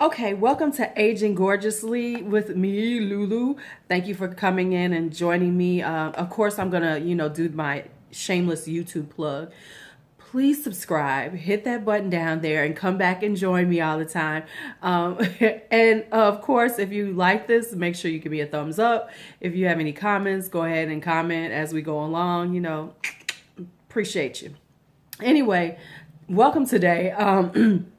Okay, welcome to Aging Gorgeously with me, Lulu. Thank you for coming in and joining me. Of course, I'm gonna, do my shameless YouTube plug. Please subscribe, hit that button down there, and come back and join me all the time. Um, and of course, if you like this, make sure you give me a thumbs up. If you have any comments, go ahead and comment as we go along. Appreciate you. Anyway, welcome today.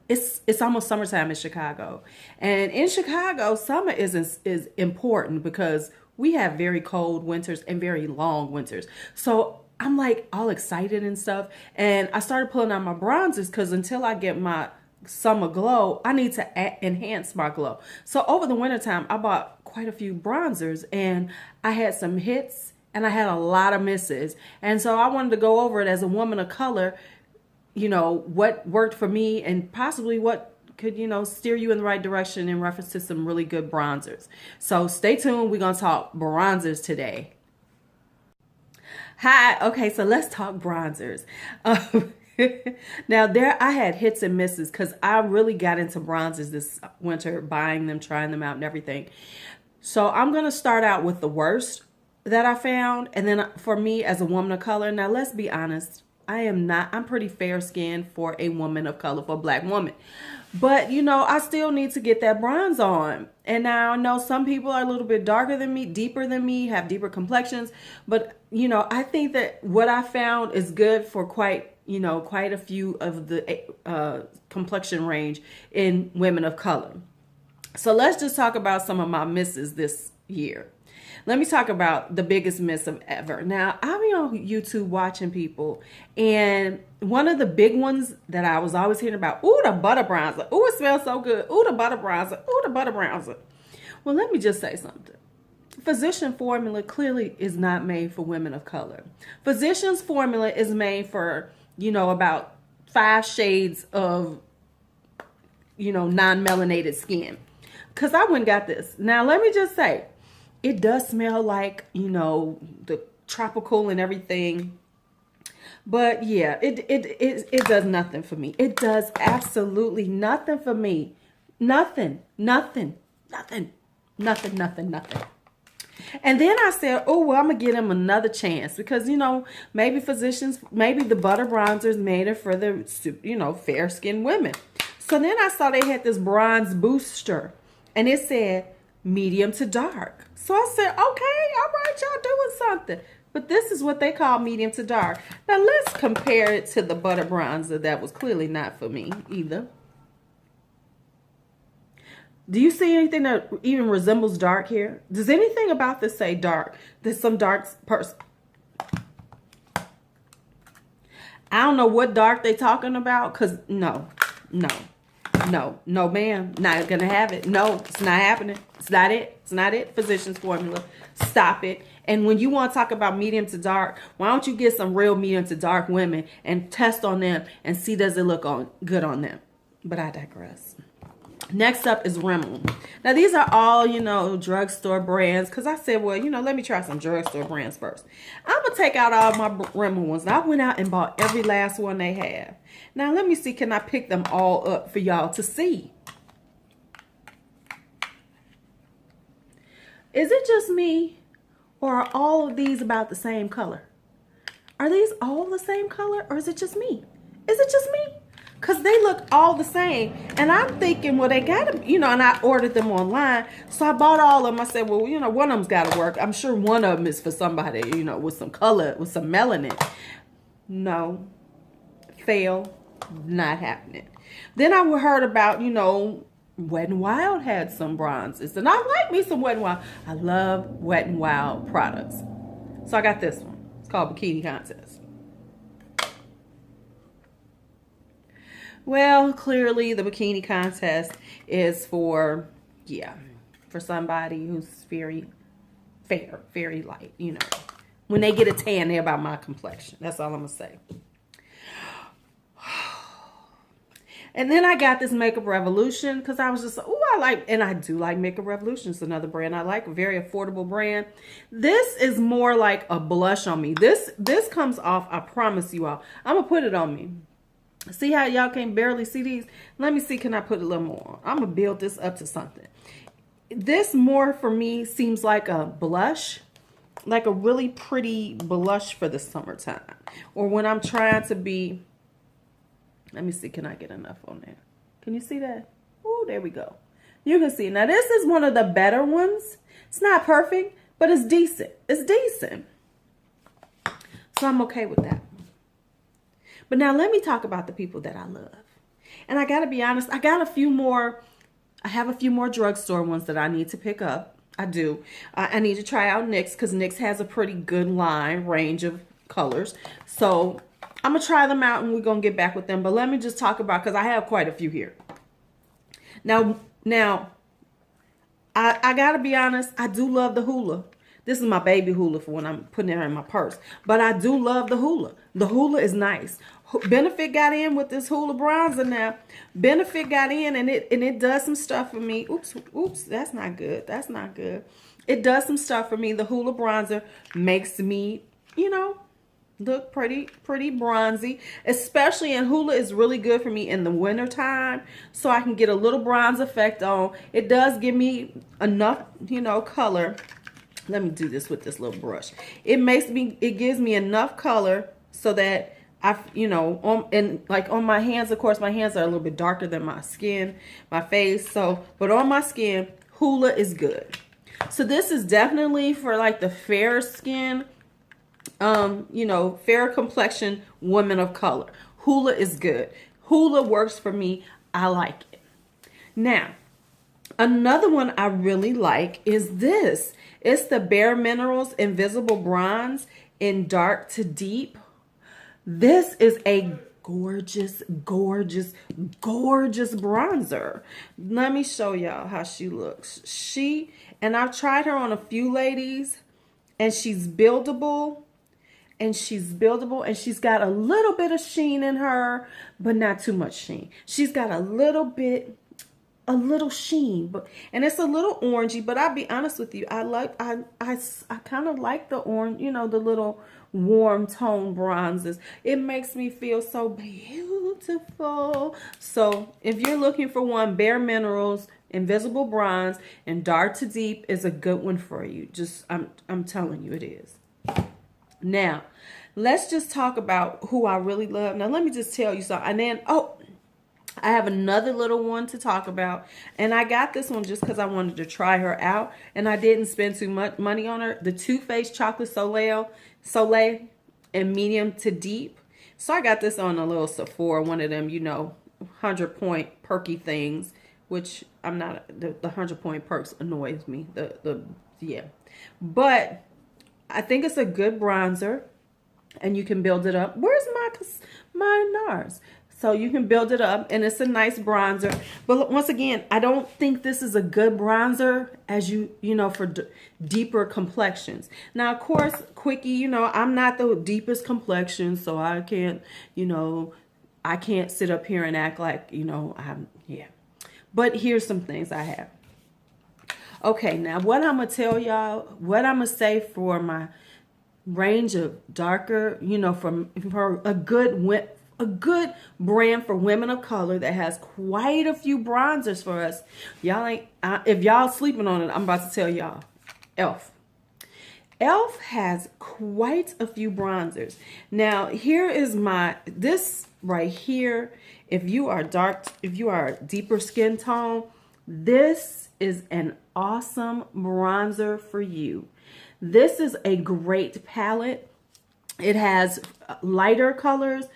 It's almost summertime in Chicago, and in Chicago, summer is important because we have very cold winters and very long winters. So I'm like all excited and stuff, and I started pulling out my bronzers because until I get my summer glow, I need to enhance my glow. So over the wintertime, I bought quite a few bronzers, and I had some hits and I had a lot of misses. And so I wanted to go over it as a woman of color, what worked for me and possibly what could, steer you in the right direction in reference to some really good bronzers. So stay tuned. We're going to talk bronzers today. Hi. Okay, so let's talk bronzers. Now I had hits and misses because I really got into bronzers this winter, buying them, trying them out and everything. So I'm going to start out with the worst that I found. And then for me as a woman of color, now let's be honest, I'm pretty fair skinned for a woman of color, for a black woman. But, I still need to get that bronze on. And now I know some people are a little bit darker than me, deeper than me, have deeper complexions. But, I think that what I found is good for quite a few of the complexion range in women of color. So let's just talk about some of my misses this year. Let me talk about the biggest miss of ever. Now, I'll be on YouTube watching people, and one of the big ones that I was always hearing about, ooh, the butter bronzer. Ooh, it smells so good. Ooh, the butter bronzer. Ooh, the butter bronzer. Well, let me just say something. Physician formula clearly is not made for women of color. Physician's formula is made for, about 5 shades of, non-melanated skin. Because I went and got this. Now, let me just say, it does smell like, the tropical and everything. But yeah, it does nothing for me. It does absolutely nothing for me. Nothing. And then I said, oh, well, I'm going to give him another chance because, maybe the butter bronzers made it for the, fair-skinned women. So then I saw they had this bronze booster and it said medium to dark. So I said, okay, all right, y'all doing something. But this is what they call medium to dark. Now let's compare it to the butter bronzer that was clearly not for me either. Do you see anything that even resembles dark here? Does anything about this say dark? There's some dark person. I don't know what dark they talking about because no, ma'am, not gonna have it. No, it's not happening. It's not it. It's not it. Physician's formula. Stop it. And when you want to talk about medium to dark, why don't you get some real medium to dark women and test on them and see does it look good on them? But I digress. Next up is Rimmel. Now these are all, drugstore brands because I said, well, let me try some drugstore brands first. I'm going to take out all my Rimmel ones. I went out and bought every last one they have. Now let me see, can I pick them all up for y'all to see? Is it just me or are all of these about the same color? Are these all the same color or is it just me? Is it just me? Because they look all the same. And I'm thinking, well, they got to, and I ordered them online. So I bought all of them. I said, well, one of them's got to work. I'm sure one of them is for somebody, with some color, with some melanin. No. Fail. Not happening. Then I heard about, Wet n Wild had some bronzes. And I like me some Wet n Wild. I love Wet n Wild products. So I got this one. It's called Bikini Contest. Well, clearly the bikini contest is for somebody who's very fair, very light, When they get a tan, they're about my complexion. That's all I'm going to say. And then I got this Makeup Revolution because I was just, I do like Makeup Revolution. It's another brand I like, a very affordable brand. This is more like a blush on me. This comes off, I promise you all. I'm going to put it on me. See how y'all can barely see these? Let me see, can I put a little more on? I'm going to build this up to something. This more for me seems like a blush, like a really pretty blush for the summertime. Or when I'm trying to be, let me see, can I get enough on there? Can you see that? Oh, there we go. You can see. Now, this is one of the better ones. It's not perfect, but it's decent. It's decent. So I'm okay with that. But now let me talk about the people that I love. And I got to be honest, I got a few more. I have a few more drugstore ones that I need to pick up. I do. I need to try out NYX because NYX has a pretty good line range of colors. So I'm going to try them out and we're going to get back with them. But let me just talk about, because I have quite a few here. Now, I got to be honest, I do love the Hoola. This is my baby Hoola for when I'm putting it in my purse. But I do love the Hoola. The Hoola is nice. Benefit got in with this Hoola bronzer now. Benefit got in and it does some stuff for me. Oops, that's not good. That's not good. It does some stuff for me. The Hoola bronzer makes me, you know, look pretty bronzy. Especially, and Hoola is really good for me in the winter time, so I can get a little bronze effect on. It does give me enough, you know, color. Let me do this with this little brush. It gives me enough color so that you know, on my hands, of course, my hands are a little bit darker than my skin, my face. So, but on my skin, Hoola is good. So this is definitely for like the fair skin, you know, fair complexion women of color. Hoola is good. Hoola works for me. I like it. Now, another one I really like is this. It's the Bare Minerals Invisible Bronze in Dark to Deep. This is a gorgeous, gorgeous, gorgeous bronzer. Let me show y'all how she looks. And I've tried her on a few ladies, and she's buildable. And she's got a little bit of sheen in her, but not too much sheen. She's got a little sheen, and it's a little orangey, but I'll be honest with you, I kind of like the orange, you know, the little warm tone bronzes. It makes me feel so beautiful. So if you're looking for one, Bare Minerals Invisible Bronze and Dark to Deep is a good one for you. Just I'm telling you, it is. Now, let's just talk about who I really love. Now, let me just tell you something. And then, I have another little one to talk about. And I got this one just because I wanted to try her out. And I didn't spend too much money on her. The Too Faced Chocolate Soleil in medium to deep. So I got this on a little Sephora, one of them, you know, 100-point perky things. Which I'm not, the 100-point perks annoys me. Yeah. But I think it's a good bronzer, and you can build it up. Where's my NARS? So you can build it up, and it's a nice bronzer. But once again, I don't think this is a good bronzer as you know, for deeper complexions. Now, of course, quickie, you know, I'm not the deepest complexion, so I can't, you know, I can't sit up here and act like, you know, yeah. But here's some things I have. Okay, now what I'm going to tell y'all, what I'm going to say for my range of darker, you know, for a good brand for women of color that has quite a few bronzers for us. Y'all ain't, if y'all sleeping on it, I'm about to tell y'all. e.l.f. e.l.f. has quite a few bronzers. Now, here is this right here. If you are a deeper skin tone, this is an awesome bronzer for you. This is a great palette. It has lighter colors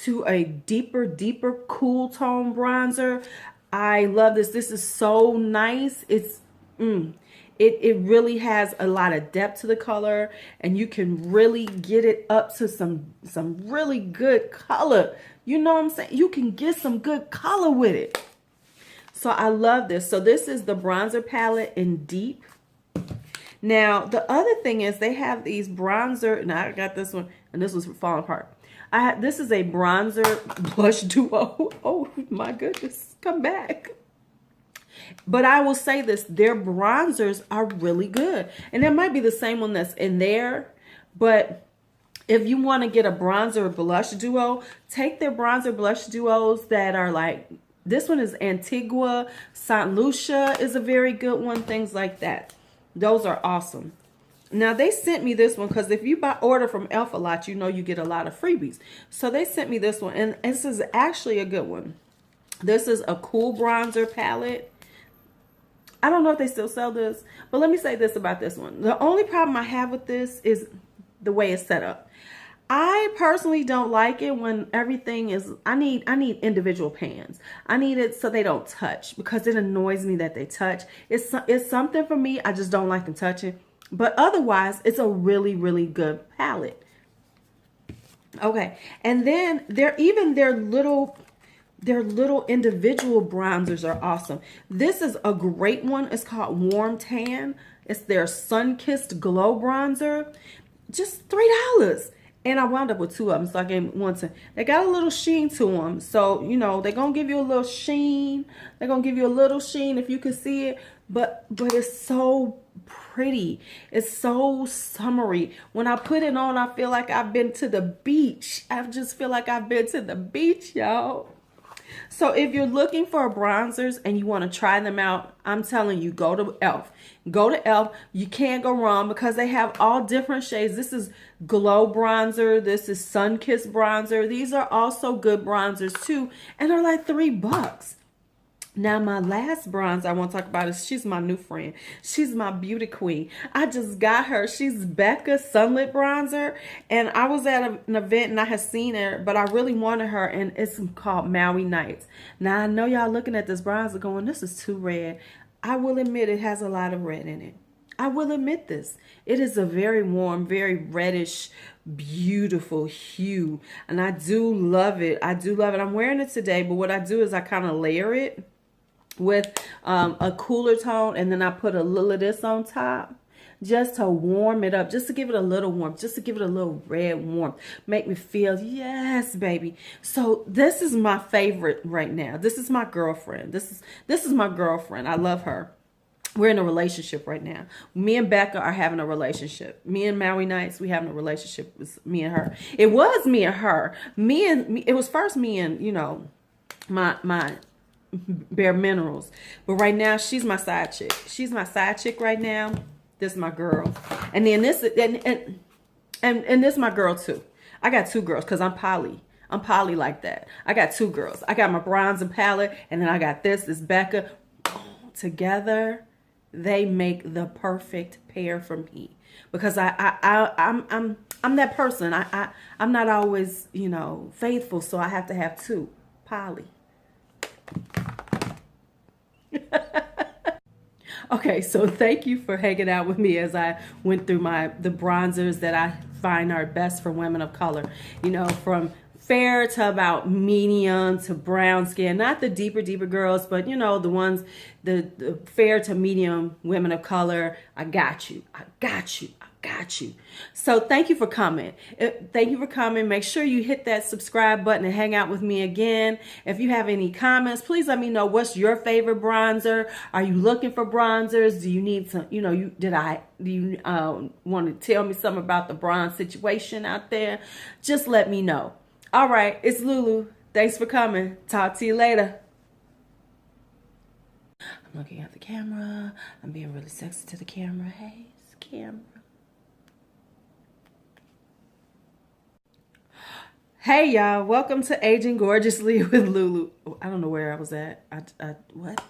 to a deeper cool tone bronzer. I love this. This is so nice. It really has a lot of depth to the color, and you can really get it up to some really good color. You know what I'm saying? You can get some good color with it. So I love this. So this is the bronzer palette in Deep. Now, the other thing is they have these bronzer. Now, I got this one, and this was falling apart. This is a bronzer blush duo. Oh, my goodness. Come back. But I will say this. Their bronzers are really good. And it might be the same one that's in there. But If you want to get a bronzer blush duo, take their bronzer blush duos that are like, this one is Antigua, St. Lucia is a very good one, things like that. Those are awesome. Now they sent me this one because if you order from Elf a lot, you know you get a lot of freebies. So they sent me this one, and this is actually a good one. This is a cool bronzer palette. I don't know if they still sell this, but let me say this about this one. The only problem I have with this is the way it's set up. I personally don't like it when everything is, I need individual pans. I need it so they don't touch because it annoys me that they touch. It's something for me. I just don't like them touching. But otherwise, it's a really, really good palette. Okay. And then their little individual bronzers are awesome. This is a great one. It's called Warm Tan. It's their Sun-Kissed Glow Bronzer. Just $3. And I wound up with two of them, so I gave one to. They got a little sheen to them. So, you know, they're going to give you a little sheen. They're going to give you a little sheen if you can see it. But it's so pretty. It's so summery. When I put it on, I feel like I've been to the beach. I just feel like I've been to the beach, y'all. So if you're looking for bronzers and you want to try them out, I'm telling you, go to Elf. Go to Elf. You can't go wrong because they have all different shades. This is Glow Bronzer. This is Sun-Kissed Bronzer. These are also good bronzers too. And they're like $3. Now, my last bronzer I want to talk about is, she's my new friend. She's my beauty queen. I just got her. She's Becca Sunlit Bronzer. And I was at an event and I had seen her, but I really wanted her. And it's called Maui Nights. Now, I know y'all looking at this bronzer going, this is too red. I will admit it has a lot of red in it. I will admit this. It is a very warm, very reddish, beautiful hue. And I do love it. I do love it. I'm wearing it today, but what I do is I kind of layer it with a cooler tone, and then I put a little of this on top just to warm it up, just to give it a little warmth, just to give it a little red warmth, make me feel, yes, baby. So this is my favorite right now. This is my girlfriend. This is my girlfriend. I love her. We're in a relationship right now. Me and Becca are having a relationship. Me and Maui Nights, we having a relationship. It's me and her. It was me and her. It was first me and, you know, my Bare Minerals, but right now she's my side chick. She's my side chick right now. This is my girl, and then this and this is my girl too. I got two girls because I'm poly. I'm poly like that. I got two girls. I got my bronzer palette, and then I got this Becca. Together, they make the perfect pair for me because I'm that person. I'm not always, you know, faithful, so I have to have two. Poly. Okay, so thank you for hanging out with me as I went through the bronzers that I find are best for women of color. You know, from fair to about medium to brown skin. Not the deeper girls, but you know, the ones, the fair to medium women of color. I got you. I got you. I got you. So thank you for coming. Thank you for coming. Make sure you hit that subscribe button and hang out with me again. If you have any comments, please let me know what's your favorite bronzer. Are you looking for bronzers? Do you need some, you know, do you want to tell me something about the bronze situation out there? Just let me know. All right, it's Lulu. Thanks for coming. Talk to you later. I'm looking at the camera. I'm being really sexy to the camera. Hey, it's the camera. Hey, y'all. Welcome to Aging Gorgeously with Lulu. I don't know where I was at. What?